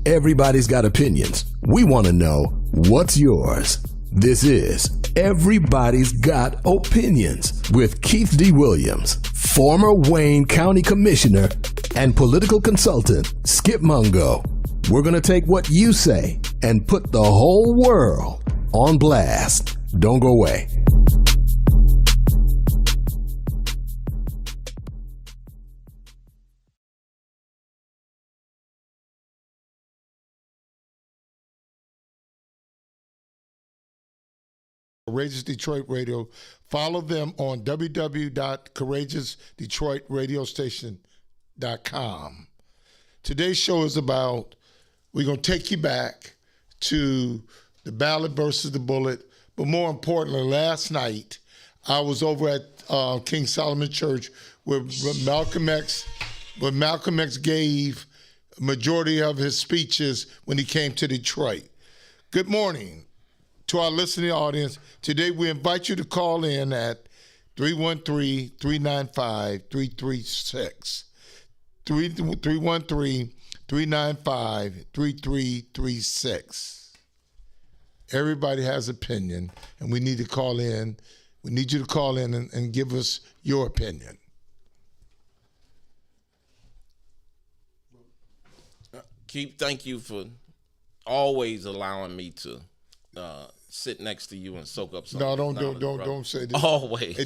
Everybody's got opinions. We want to know what's yours. This is Everybody's Got Opinions with Keith D. Williams, former Wayne County Commissioner and political consultant Skip Mungo. We're going to take what you say and put the whole world on blast. Don't go away. Courageous Detroit Radio. Follow them on www.courageousdetroitradiostation.com. Today's show is about, we're going to take you back to the Ballot versus the Bullet, but more importantly, last night I was over at King Solomon Church where Malcolm X gave a majority of his speeches when he came to Detroit. Good morning to our listening audience. Today we invite you to call in at 313-395-3336. 313-395-3336. Everybody has opinion, and we need to call in. We need you to call in and give us your opinion. Keith, thank you for always allowing me to sit next to you and soak up some. No, don't say this. Always.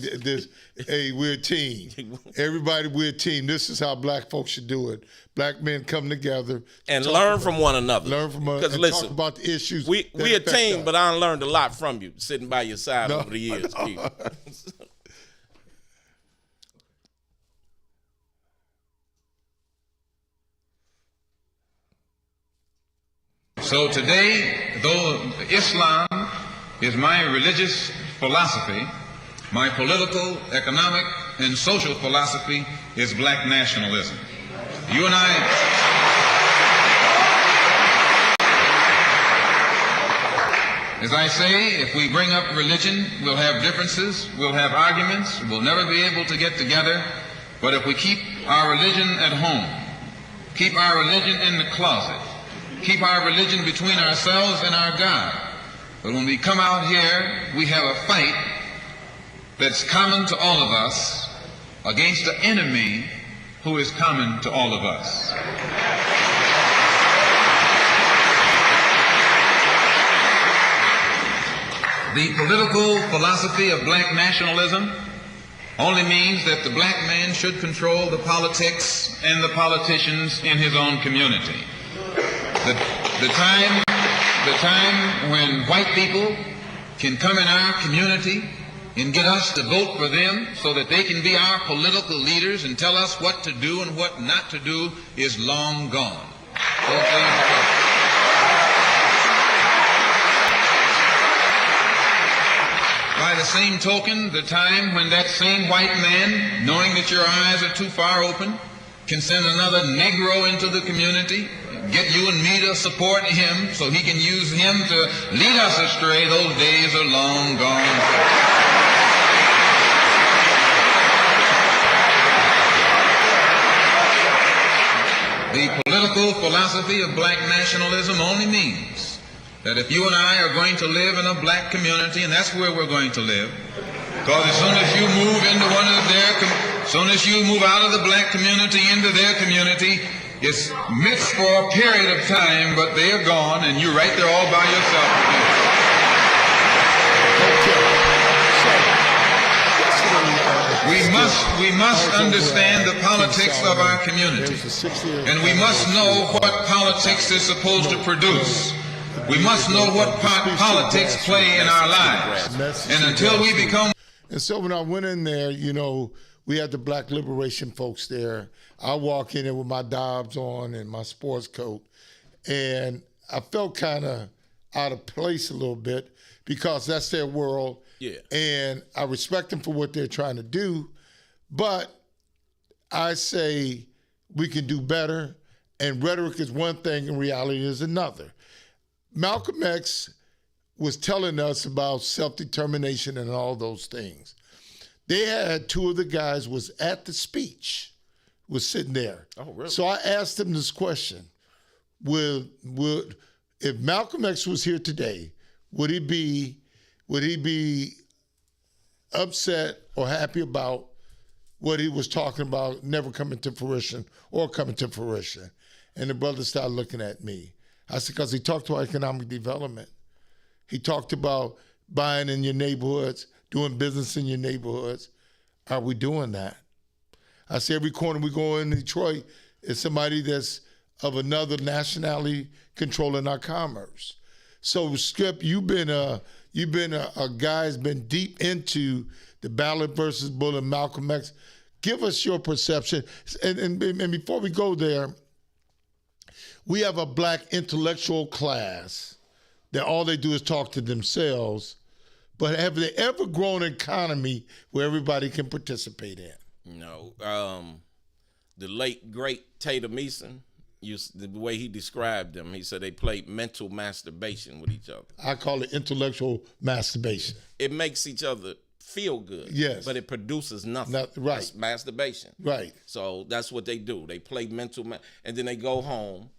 Hey, we're a team. Everybody, we're a team. This is how black folks should do it. Black men come together and learn from one another. Learn from us and listen, talk about the issues. We a team, but I learned a lot from you sitting by your side over the years, Keith. So today, though Islam is my religious philosophy, my political, economic, and social philosophy is black nationalism. You and I, as I say, if we bring up religion, we'll have differences, we'll have arguments, we'll never be able to get together. But if we keep our religion at home, keep our religion in the closet, keep our religion between ourselves and our God. But when we come out here, we have a fight that's common to all of us against the enemy who is common to all of us. The political philosophy of black nationalism only means that the black man should control the politics and the politicians in his own community. The time when white people can come in our community and get us to vote for them so that they can be our political leaders and tell us what to do and what not to do is long gone. By the same token, the time when that same white man, knowing that your eyes are too far open, can send another Negro into the community, get you and me to support him so he can use him to lead us astray, those days are long gone. The political philosophy of black nationalism only means that if you and I are going to live in a black community, and that's where we're going to live, because as soon as you move into as soon as you move out of the black community into their community, it's mixed for a period of time, but they are gone, and you're right there all by yourself again. We must understand the politics of our community, and we must know what politics is supposed to produce. We must know what politics play in our lives, and until we become. And so when I went in there, you know, we had the Black Liberation folks there. I walk in there with my Dobbs on and my sports coat, and I felt kind of out of place a little bit because that's their world. Yeah. And I respect them for what they're trying to do, but I say we can do better, and rhetoric is one thing and reality is another. Malcolm X was telling us about self-determination and all those things. They had two of the guys was at the speech, was sitting there. Oh, really? So I asked them this question: Would if Malcolm X was here today, would he be upset or happy about what he was talking about never coming to fruition or coming to fruition? And the brother started looking at me. I said, because he talked about economic development. He talked about buying in your neighborhoods, doing business in your neighborhoods. Are we doing that? I say every corner we go in Detroit is somebody that's of another nationality controlling our commerce. So Skip, you've been a guy who's been deep into the Ballot versus Bullet, Malcolm X. Give us your perception. And before we go there, we have a black intellectual class that all they do is talk to themselves, but have they ever grown an economy where everybody can participate in? No. The late, great Tatum Eason, the way he described them, he said they played mental masturbation with each other. I call it intellectual masturbation. It makes each other feel good. Yes. But it produces nothing. Right. That's masturbation. Right. So that's what they do. They play and then they go home,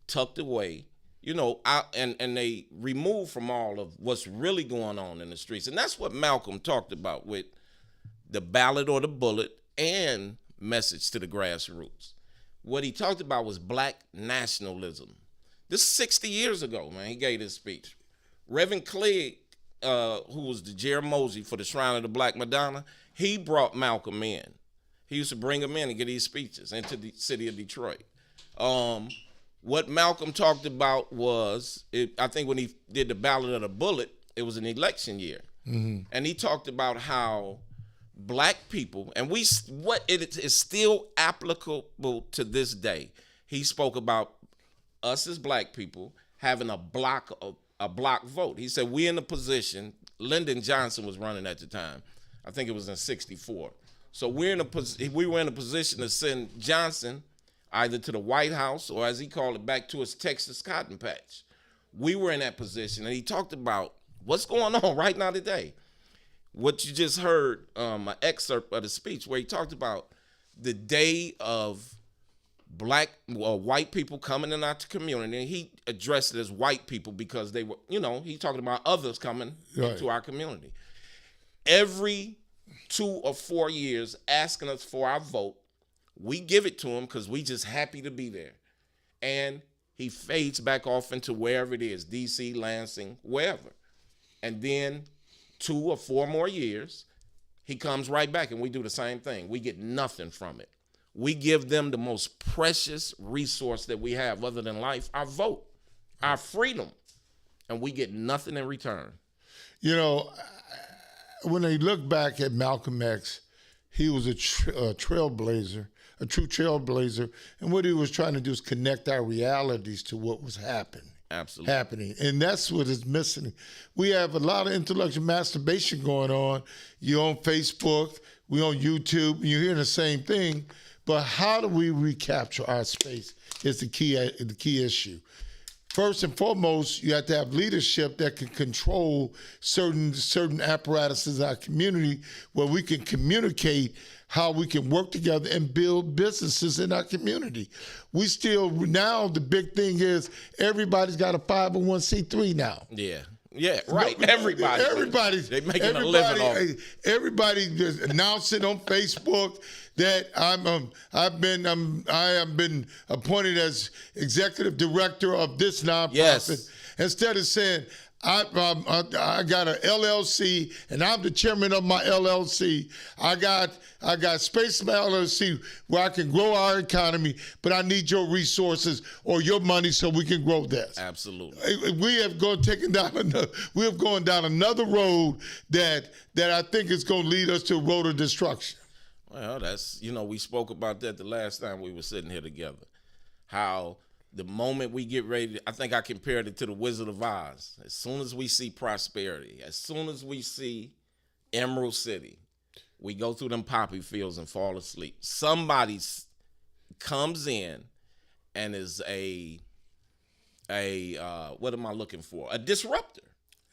tucked away, you know, and they remove from all of what's really going on in the streets. And that's what Malcolm talked about with the ballot or the bullet and message to the grassroots. What he talked about was black nationalism. This is 60 years ago, man, he gave this speech. Reverend Clegg, who was the Jeramogi for the Shrine of the Black Madonna, he brought Malcolm in. He used to bring him in and get these speeches into the city of Detroit. What Malcolm talked about was, I think when he did the Ballot of the Bullet, it was an election year. Mm-hmm. And he talked about how black people, and it is still applicable to this day. He spoke about us as black people having a block vote. He said, we're in a position, Lyndon Johnson was running at the time. I think it was in 1964. So we were in a position to send Johnson either to the White House or, as he called it, back to his Texas cotton patch. We were in that position, and he talked about what's going on right now today. What you just heard, an excerpt of the speech where he talked about the day of white people coming in our community, and he addressed it as white people because they were, you know, he talking about others coming into our community. Every 2 or 4 years asking us for our vote, we give it to him because we just happy to be there. And he fades back off into wherever it is, D.C., Lansing, wherever. And then 2 or 4 more years, he comes right back and we do the same thing. We get nothing from it. We give them the most precious resource that we have other than life, our vote, our freedom, and we get nothing in return. You know, when they look back at Malcolm X, he was a trailblazer, a true trailblazer, and what he was trying to do is connect our realities to what was happening. Absolutely. And that's what is missing. We have a lot of intellectual masturbation going on. You're on Facebook, we're on YouTube, you're hearing the same thing. But how do we recapture our space is the key issue. first and foremost, you have to have leadership that can control certain apparatuses in our community where we can communicate how we can work together and build businesses in our community. We still, now the big thing is everybody's got a 501c3 now. Yeah. Yeah, right. Everybody's they making a living off. Everybody just announcing on Facebook that I have been appointed as executive director of this nonprofit. Yes. Instead of saying I got an LLC and I'm the chairman of my LLC. I got Space My LLC where I can grow our economy, but I need your resources or your money so we can grow this. Absolutely. We have gone down another road that I think is going to lead us to a road of destruction. Well, that's, we spoke about that the last time we were sitting here together. How the moment we get ready, I think I compared it to the Wizard of Oz. As soon as we see prosperity, as soon as we see Emerald City, we go through them poppy fields and fall asleep. Somebody comes in and is a what am I looking for? A disruptor.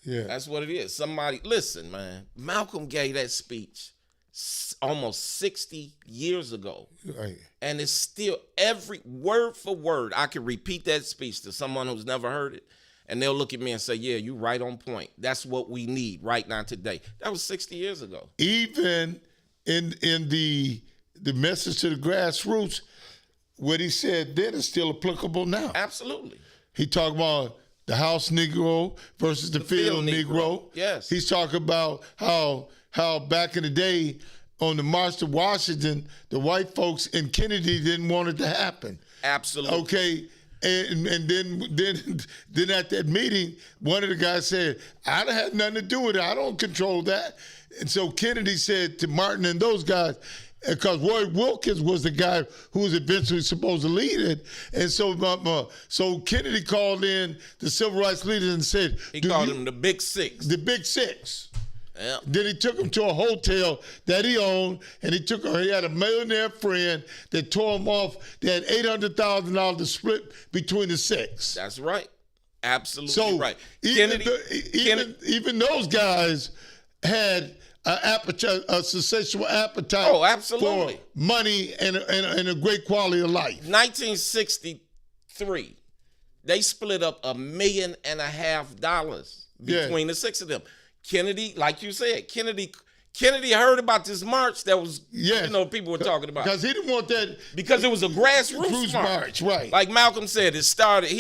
Yeah. That's what it is. Somebody, listen, man, Malcolm gave that speech almost 60 years ago. Right. And it's still every word for word. I can repeat that speech to someone who's never heard it, and they'll look at me and say, yeah, you're right on point. That's what we need right now today. That was 60 years ago. Even in the message to the grassroots, what he said then is still applicable now. Absolutely. He talked about the house Negro versus the field Negro. Yes. He's talking about how back in the day on the March to Washington, the white folks in Kennedy didn't want it to happen. Absolutely. Okay. And then at that meeting, one of the guys said, I had nothing to do with it. I don't control that. And so Kennedy said to Martin and those guys, because Roy Wilkins was the guy who was eventually supposed to lead it. And so Kennedy called in the civil rights leaders and said, he called them the Big Six. The Big Six. Yeah. Then he took him to a hotel that he owned, and he had a millionaire friend that tore him off. They had $800,000 to split between the six. That's right. Absolutely so right. Even those guys had a sensational appetite for money and a great quality of life. 1963, they split up $1.5 million between the six of them. Kennedy, like you said, Kennedy heard about this march that was, people were talking about. Because he didn't want that. Because it was a grassroots march. Right. Like Malcolm said, it started, he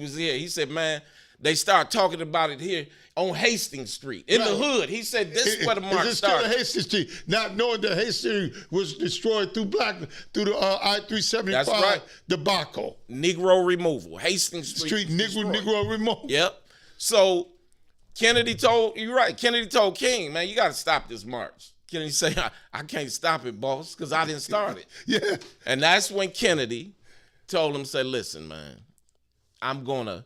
was here. He said, man, they started talking about it here on Hastings Street, in the hood. He said, this is where the march started. Still Hastings Street, not knowing that Hastings was destroyed through the I-375 That's right. debacle. Negro removal, Hastings Street Negro removal. Yep. So Kennedy told King, man, you got to stop this march. Kennedy said, I can't stop it, boss, because I didn't start it. Yeah. And that's when Kennedy told him, said, listen, man, I'm going to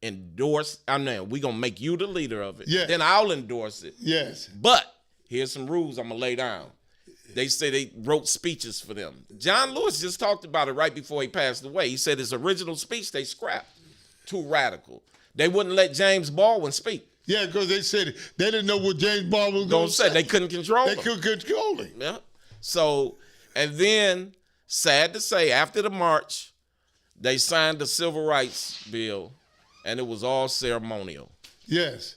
endorse, we're going to make you the leader of it. Yeah. Then I'll endorse it. Yes. But here's some rules I'm going to lay down. They say they wrote speeches for them. John Lewis just talked about it right before he passed away. He said his original speech they scrapped. Too radical. They wouldn't let James Baldwin speak. Yeah, because they said they didn't know what James Baldwin was going to say. They couldn't control him. They couldn't control him. Yeah. So, and then, sad to say, after the march, they signed the Civil Rights Bill, and it was all ceremonial. Yes.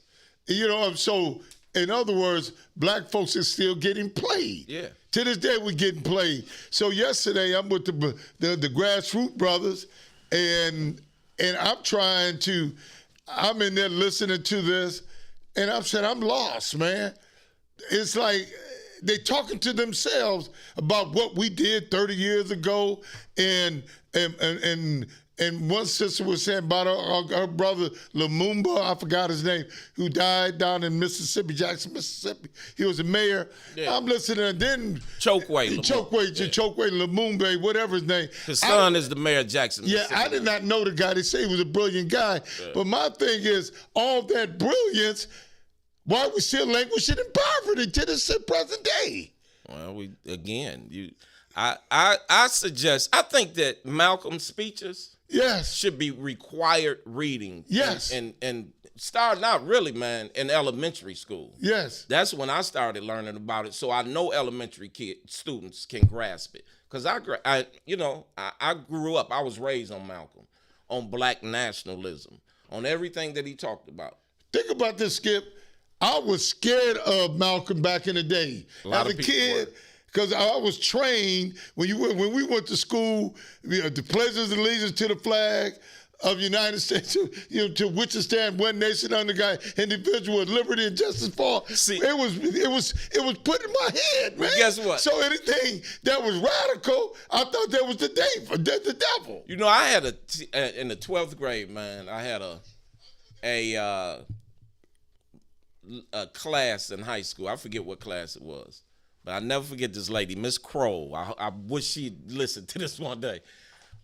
So, in other words, black folks are still getting played. Yeah. To this day, we're getting played. So yesterday, I'm with the grassroots brothers, and I'm in there listening to this, and I'm saying, I'm lost, man. It's like they're talking to themselves about what we did 30 years ago, and one sister was saying about her brother Lumumba, I forgot his name, who died down in Mississippi, Jackson, Mississippi. He was a mayor. Yeah. I'm listening, and then Chokwe Lumumba, whatever his name. His son is the mayor of Jackson. Yeah, I did not know the guy. They say he was a brilliant guy. Yeah. But my thing is, all that brilliance, why are we still languishing in poverty to this present day? Well, I think that Malcolm's speeches, Yes. should be required reading. Yes. And starting out really, man, in elementary school. Yes. That's when I started learning about it. So I know elementary students can grasp it. Because I grew up, I was raised on Malcolm, on black nationalism, on everything that he talked about. Think about this, Skip. I was scared of Malcolm back in the day. As a kid, because I was trained when we went to school, the pledge of allegiance to the flag of the United States, to which it stand one nation under God, individual with liberty and justice for all. See, it was put in my head, man. Well, guess what? So anything that was radical, I thought that was the devil. You know, I had in the 12th grade, man, I had a class in high school. I forget what class it was, but I'll never forget this lady, Miss Crow. I wish she'd listen to this one day.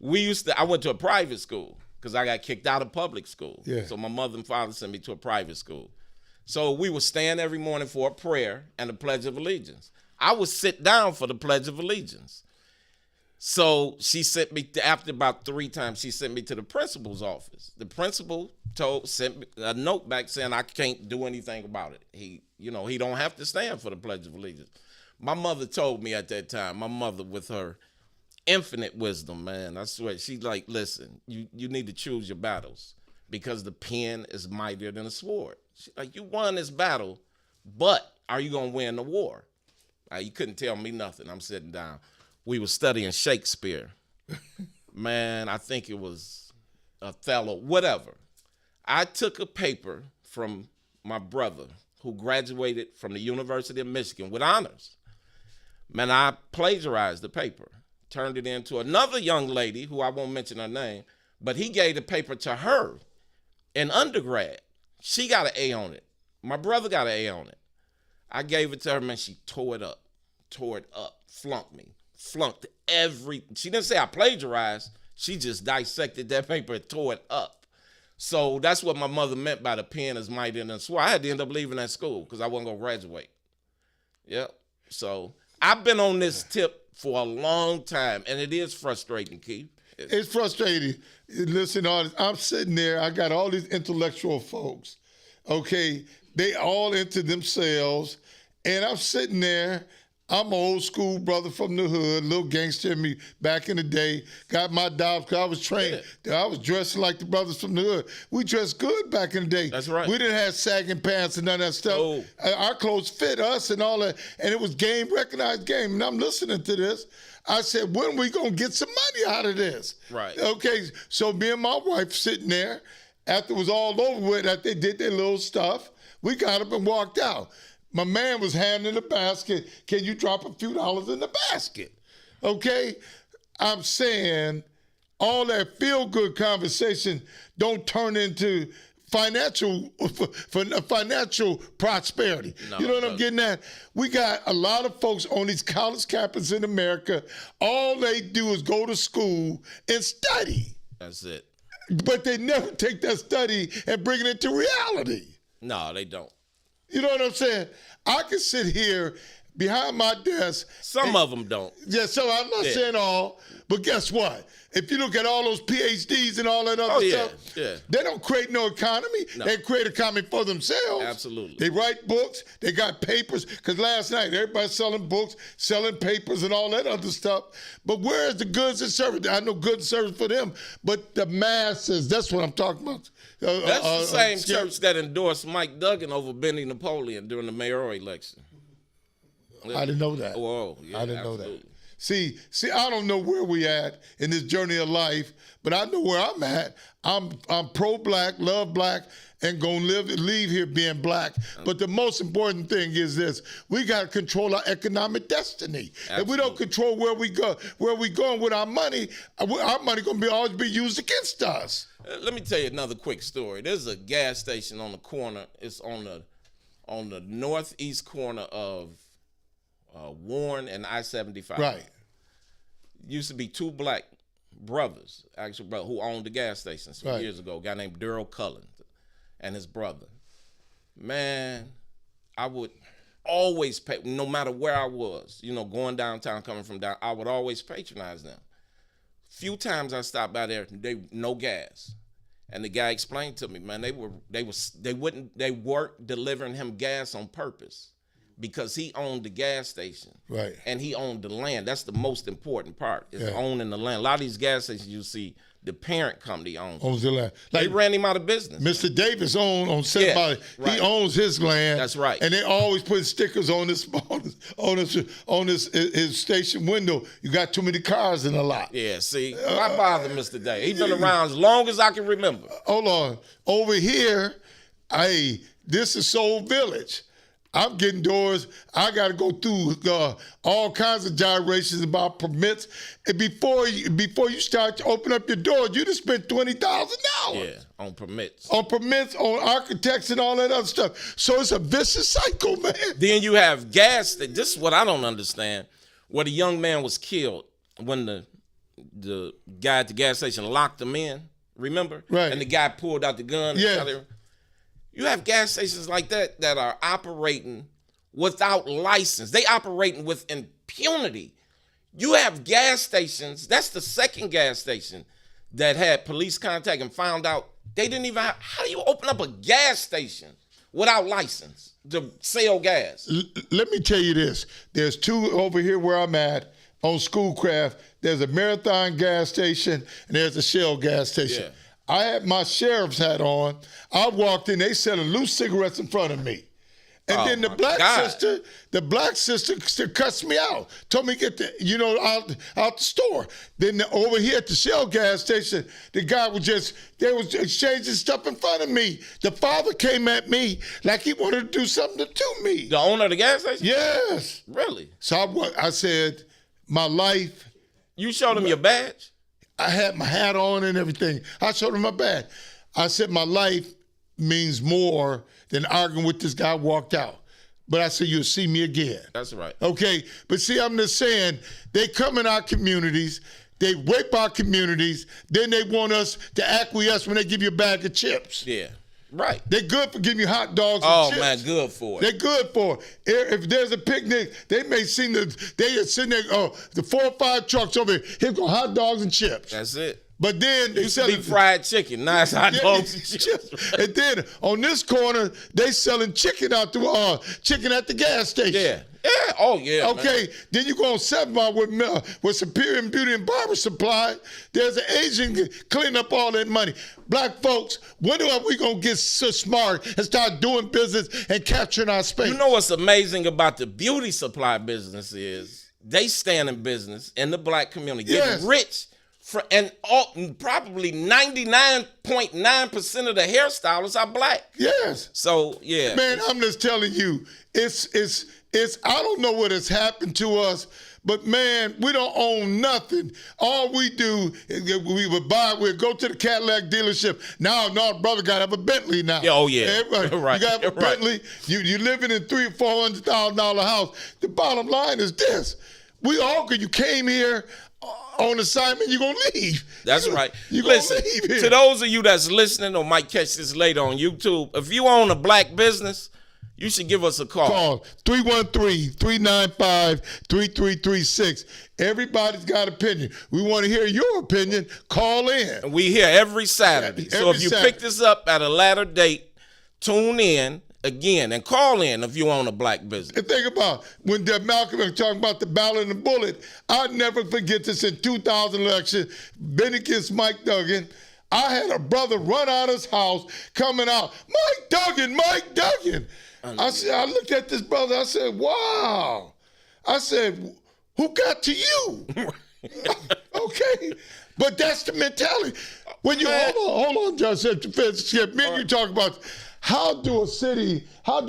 I went to a private school because I got kicked out of public school. Yeah. So my mother and father sent me to a private school. So we would stand every morning for a prayer and a Pledge of Allegiance. I would sit down for the Pledge of Allegiance. So she sent me, after about 3 times, she sent me to the principal's office. The principal sent me a note back saying I can't do anything about it. He don't have to stand for the Pledge of Allegiance. My mother told me at that time, my mother with her infinite wisdom, man, I swear, she's like, listen, you need to choose your battles because the pen is mightier than a sword. She's like, you won this battle, but are you going to win the war? You couldn't tell me nothing. I'm sitting down. We were studying Shakespeare. Man, I think it was Othello, whatever. I took a paper from my brother who graduated from the University of Michigan with honors. Man, I plagiarized the paper, turned it into another young lady who I won't mention her name, but he gave the paper to her in undergrad. She got an A on it. My brother got an A on it. I gave it to her, man, she tore it up, flunked me. Flunked she didn't say I plagiarized. She just dissected that paper and tore it up. So that's what my mother meant by the pen is mightier than a sword. I had to end up leaving that school because I wasn't going to graduate. Yep. So I've been on this tip for a long time, and it is frustrating, Keith. It's frustrating. Listen, I'm sitting there. I got all these intellectual folks. Okay, they all into themselves, and I'm sitting there. I'm an old school brother from the hood, little gangster in me back in the day. Got my dollars because I was trained. Yeah. I was dressing like the brothers from the hood. We dressed good back in the day. That's right. We didn't have sagging pants and none of that stuff. Oh. Our clothes fit us and all that. And it was recognized game. And I'm listening to this. I said, when are we going to get some money out of this? Right. Okay, so me and my wife sitting there, after it was all over with, after they did their little stuff, we got up and walked out. My man was handing the basket. Can you drop a few dollars in the basket? Okay? I'm saying all that feel-good conversation don't turn into financial prosperity. No, you know what I'm getting at? We got a lot of folks on these college campuses in America. All they do is go to school and study. That's it. But they never take that study and bring it into reality. No, they don't. You know what I'm saying? I can sit here behind my desk. Some of them don't. Yeah, so I'm not saying all, but guess what? If you look at all those PhDs and all that other stuff, they don't create no economy. No. They create economy for themselves. Absolutely. They write books. They got papers. Because last night, everybody's selling books, selling papers and all that other stuff. But where is the goods and service? I know goods and service for them, but the masses, that's what I'm talking about. That's the same church that endorsed Mike Duggan over Benny Napoleon during the mayoral election. I didn't know that. Whoa, yeah, I didn't know that. See, I don't know where we at in this journey of life, but I know where I'm at. I'm pro-black, love black, and gonna leave here being black. But the most important thing is this: we gotta control our economic destiny. Absolutely. If we don't control where we going with our money gonna always be used against us. Let me tell you another quick story. There's a gas station on the corner. It's on the northeast corner of Warren and I-75. Right. Used to be 2 black brothers, who owned the gas station some years ago. A guy named Daryl Cullen and his brother. Man, I would always pay, no matter where I was, going downtown, coming from down, I would always patronize them. Few times I stopped by there, no gas. And the guy explained to me, man, they weren't delivering him gas on purpose because he owned the gas station. Right. And he owned the land. That's the most important part, is owning the land. A lot of these gas stations you see, the parent company owns the land. They ran him out of business. Mr. Davis on set by right. He owns his land. That's right. And they always put stickers on his his station window. You got too many cars in the lot. Yeah, see, why bother Mr. Davis? He's been around as long as I can remember. Hold on. Over here, this is Soul Village. I'm getting doors. I got to go through all kinds of gyrations about permits. And before you start to open up your doors, you just spent $20,000. Yeah, on permits. On permits, on architects and all that other stuff. So it's a vicious cycle, man. Then you have gas. This is what I don't understand. Where the young man was killed when the guy at the gas station locked him in. Remember? Right. And the guy pulled out the gun. And shot him. You have gas stations like that are operating without license. They operating with impunity. You have gas stations, that's the second gas station that had police contact and found out they didn't even have, how do you open up a gas station without license to sell gas? Let me tell you this. There's two over here where I'm at on Schoolcraft. There's a Marathon gas station and there's a Shell gas station. Yeah. I had my sheriff's hat on. I walked in, they selling loose cigarettes in front of me. And then the black sister cussed me out. Told me to get out the store. Then over here at the Shell gas station, the guy they was exchanging stuff in front of me. The father came at me like he wanted to do something to me. The owner of the gas station? Yes. Really? So I said, my life. You showed him your badge? I had my hat on and everything. I showed him my badge. I said, my life means more than arguing with this guy, walked out. But I said, you'll see me again. That's right. Okay, but see, I'm just saying, they come in our communities, they rape our communities, then they want us to acquiesce when they give you a bag of chips. Yeah, right. They're good for giving you hot dogs and chips. Oh, man, good for it. They're good for it. If there's a picnic, they may see they are sitting there, the 4 or 5 trucks over here, here go hot dogs and chips. That's it. But then they selling fried chicken, nice hot dogs and chips. And then on this corner, they selling chicken at the gas station. Yeah. Yeah. Oh yeah. Okay. Man. Then you go on 7 Mile with Superior Beauty and Barber Supply. There's an Asian cleaning up all that money. Black folks, when are we gonna get so smart and start doing business and capturing our space? You know what's amazing about the beauty supply business is they stand in business in the black community, getting rich. And probably 99.9% of the hairstylists are black. Yes. So yeah. Man, I'm just telling you, it's I don't know what has happened to us, but man, we don't own nothing. All we do is we'd go to the Cadillac dealership. Now, brother gotta have a Bentley now. Oh yeah. Everybody, right. You got a Bentley. You living in $300,000 or $400,000 house. The bottom line is this: you came here on assignment, you're going to leave. That's right. You're Listen, going to leave here. To those of you that's listening or might catch this later on YouTube, if you own a black business, you should give us a call. Call 313-395-3336. Everybody's got an opinion. We want to hear your opinion. Call in. And we here every Saturday. So if you pick this up at a later date, tune in again and call in if you own a black business. And think about when Malcolm was talking about the ballot and the bullet. I'll never forget this in 2000 election, Benny against Mike Duggan. I had a brother run out of his house coming out, Mike Duggan. I looked at this brother, I said, wow. I said, who got to you? Okay. But that's the mentality. When you hold on, Judge, me and you talk about how do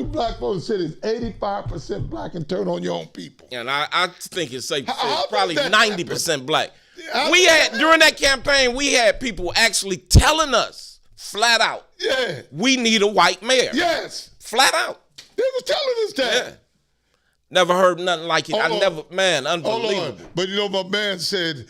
black folks in cities 85% black and turn on your own people? And I think it's safe to say it's probably 90% black. During that campaign, we had people actually telling us flat out, we need a white mayor. Yes. Flat out. They was telling us that. Yeah. Never heard nothing like it. Unbelievable. Hold on. But my man said,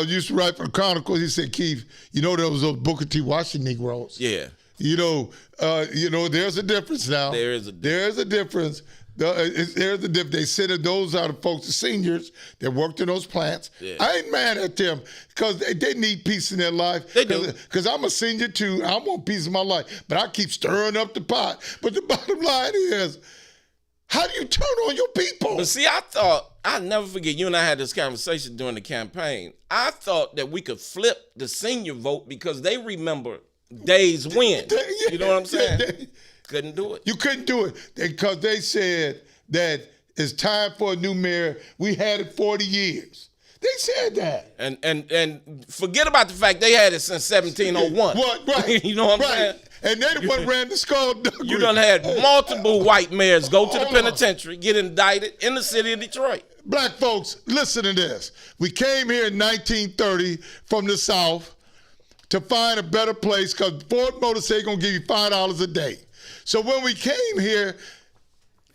used to write for the Chronicles, he said, Keith, there was those Booker T. Washington Negroes. Yeah. There's a difference now. There is a difference. There's a difference. There's a difference. They said those are the folks, the seniors that worked in those plants. Yeah. I ain't mad at them because they need peace in their life. They do. Because I'm a senior too. I want peace in my life. But I keep stirring up the pot. But the bottom line is, how do you turn on your people? But see, I'll never forget, you and I had this conversation during the campaign. I thought that we could flip the senior vote because they remember days when. You know what I'm saying? Couldn't do it. You couldn't do it because they said that it's time for a new mayor. We had it 40 years. They said that. And forget about the fact they had it since 1701. Right. You know what I'm saying? And they the one ran the skullduggery. You done had multiple white mayors go to the penitentiary, get indicted in the city of Detroit. Black folks, listen to this. We came here in 1930 from the South to find a better place because Ford Motor said going to give you $5 a day. So when we came here,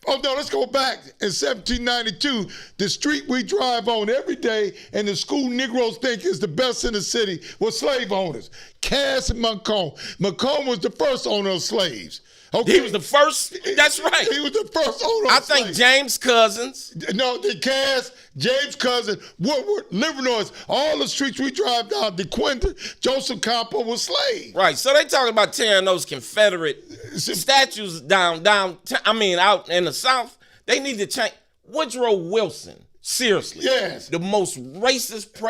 let's go back. In 1792, the street we drive on every day and the school Negroes think is the best in the city was slave owners. Cass and Montcalm. Montcalm was the first owner of slaves. Okay. He was the first. That's right. He was the first owner I of think slaves. James Cousins. No, the Cass, James Cousin, Woodward, Livernois, all the streets we drive down, DeQuinta, Joseph Campo was slaves. Right. So they talking about tearing those Confederate statues down. Out in the South. They need to change. Woodrow Wilson. Seriously. Yes. The most racist